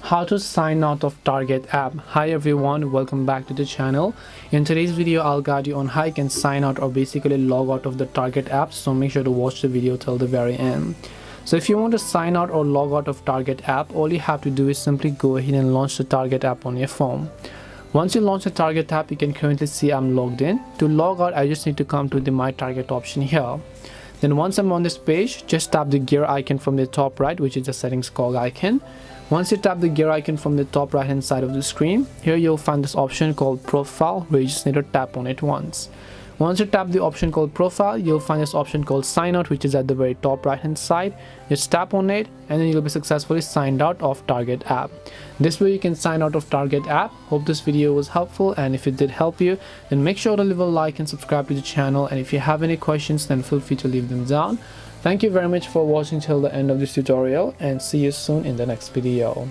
How to sign out of Target app. Hi everyone, welcome back to the channel. In today's video I'll guide you on how you can sign out or basically log out of the Target app, so make sure to watch the video till the very end. So if you want to sign out or log out of Target app, all you have to do is simply go ahead and launch the Target app on your phone. Once you launch the Target app, you can currently see I'm logged in. To log out, I just need to come to the My Target option here. Then once I'm on this page, just tap the gear icon from the top right, which is the settings cog icon. Once you tap the gear icon from the top right hand side of the screen, here you'll find this option called Profile, where you just need to tap on it once. Once you tap the option called Profile, you'll find this option called Sign Out, which is at the very top right hand side. Just tap on it and then you'll be successfully signed out of Target app. This way you can sign out of Target app. Hope this video was helpful, and if it did help you, then make sure to leave a like and subscribe to the channel, and if you have any questions, then feel free to leave them down. Thank you very much for watching till the end of this tutorial, and see you soon in the next video.